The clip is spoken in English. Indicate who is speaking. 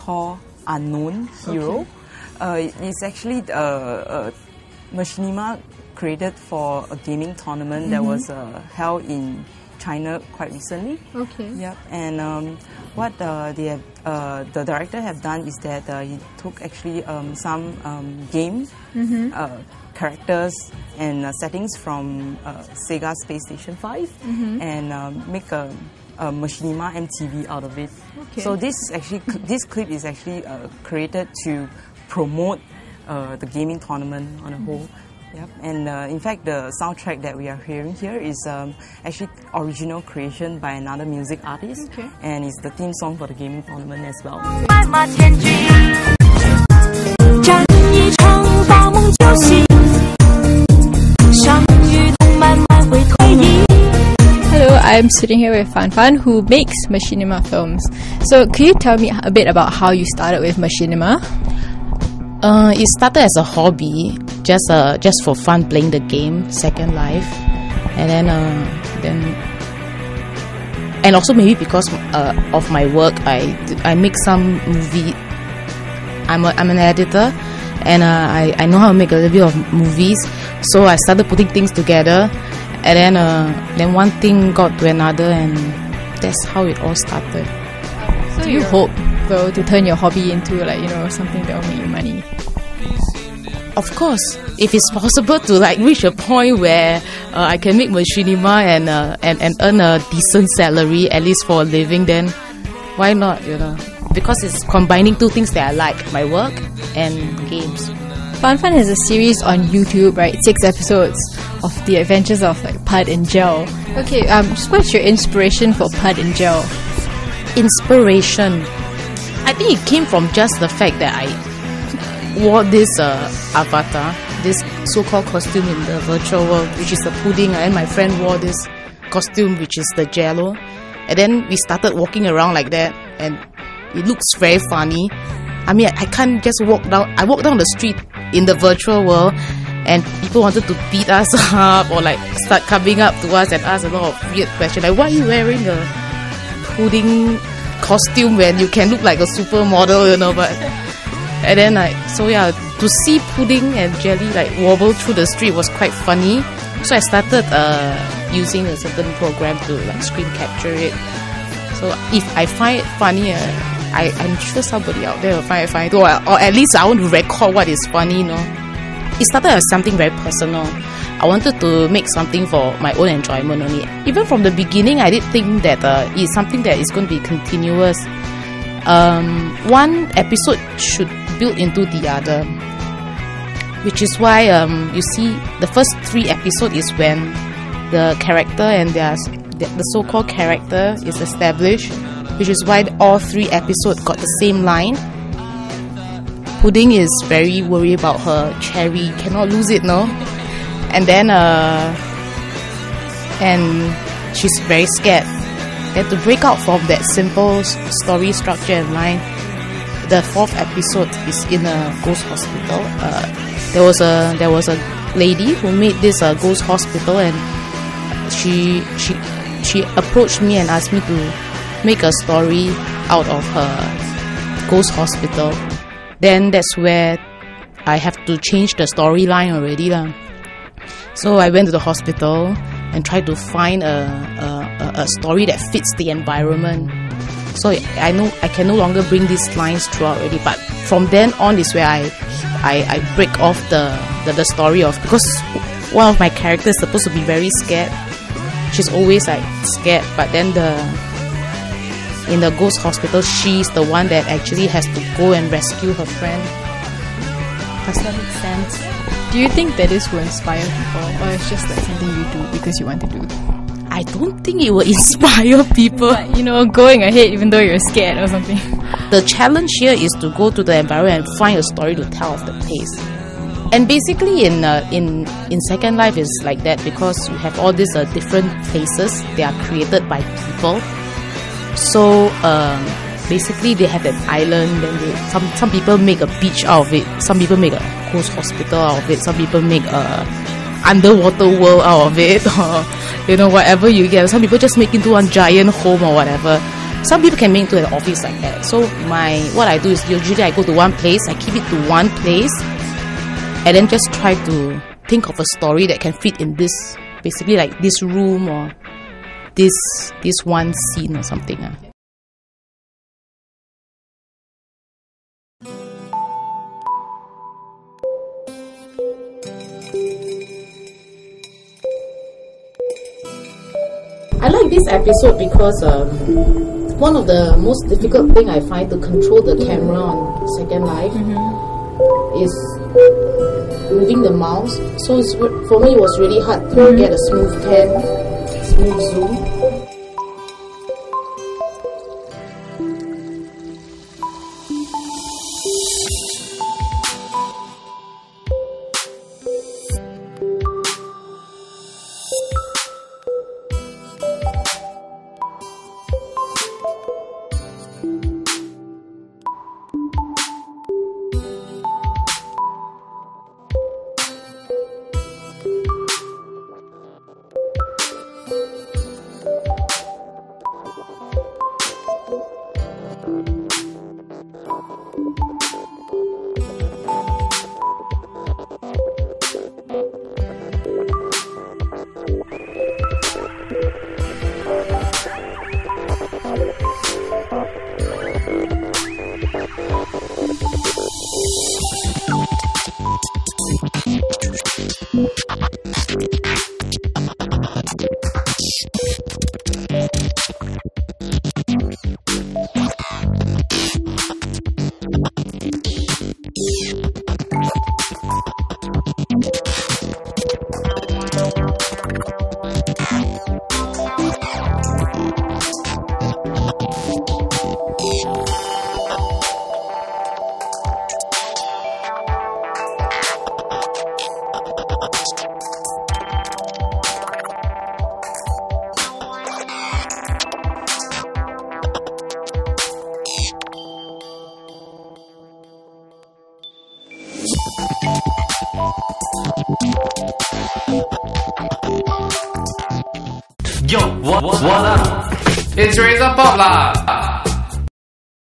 Speaker 1: called Unknown Hero. It's actually Machinima created for a gaming tournament that was held in China quite recently.
Speaker 2: Okay.
Speaker 1: Yep. And what the director have done is that he took actually some game characters and settings from Sega Space Station 5 and make a Machinima MTV out of it.
Speaker 2: Okay.
Speaker 1: So this clip is actually created to promote the gaming tournament on a whole. Yep. And in fact, the soundtrack that we are hearing here is actually original creation by another music artist, and it's the theme song for the gaming tournament as well.
Speaker 2: Hello, I'm sitting here with Fan Fan, who makes Machinima films. So, could you tell me a bit about how you started with Machinima?
Speaker 3: It started as a hobby, just for fun, playing the game Second Life, and then and also maybe because of my work, I make some movie. I'm an editor, and I know how to make a little bit of movies. So I started putting things together, and then one thing got to another, and that's how it all started.
Speaker 2: So do you hope though to turn your hobby into something that will make you money?
Speaker 3: Of course, if it's possible to reach a point where I can make Machinima and earn a decent salary, at least for a living, then why not? Because it's combining two things that I like: my work and games.
Speaker 2: Fan Fan has a series on YouTube, right? 6 episodes of the adventures of Pud and Gel. Okay, what's your inspiration for Pud and Gel?
Speaker 3: Inspiration, I think it came from just the fact that I wore this avatar, this so-called costume in the virtual world, which is the pudding, and my friend wore this costume, which is the jello, and then we started walking around like that, and it looks very funny. I mean, I can't just walk down. I walk down the street in the virtual world, and people wanted to beat us up or start coming up to us and ask a lot of weird questions, like, why are you wearing a pudding costume when you can look like a supermodel, but and then to see pudding and jelly wobble through the street was quite funny. So I started using a certain program to screen capture it. So if I find it funny, I'm sure somebody out there will find it funny too, or at least I want to record what is funny. It started as something very personal. I wanted to make something for my own enjoyment only. Even from the beginning, I did think that it's something that is going to be continuous. One episode should build into the other, which is why you see the first 3 episodes is when the character and the so-called character is established, which is why all 3 episodes got the same line. Pudding is very worried about her cherry, cannot lose it, no? And then and she's very scared. Then to break out from that simple story structure and line, the 4th episode is in a ghost hospital. There was a lady who made this ghost hospital, and she approached me and asked me to make a story out of her ghost hospital. Then that's where I have to change the storyline already lah. So I went to the hospital and tried to find a story that fits the environment. So I know I can no longer bring these lines throughout already, but from then on is where I break off the story of, because one of my characters is supposed to be very scared. She's always scared, but then in the ghost hospital, she's the one that actually has to go and rescue her friend. Does that make sense?
Speaker 2: Do you think that this will inspire people, or it's just something you do because you want to do?
Speaker 3: I don't think it will inspire people.
Speaker 2: But, going ahead even though you're scared or something.
Speaker 3: The challenge here is to go to the environment and find a story to tell of the place. And basically in Second Life is like that, because you have all these different places. They are created by people. So basically they have an island, then some people make a beach out of it, some people make a ghost hospital out of it, some people make a underwater world out of it, or whatever you get. Some people just make into one giant home or whatever. Some people can make to an office like that. So what I do is usually I go to one place, I keep it to one place, and then just try to think of a story that can fit in this, basically like this room or this one scene or something. I like this episode because one of the most difficult thing I find to control the camera on Second Life is moving the mouse. So for me it was really hard to get a smooth zoom.
Speaker 4: Yo, what up? It's Razor Pop lah!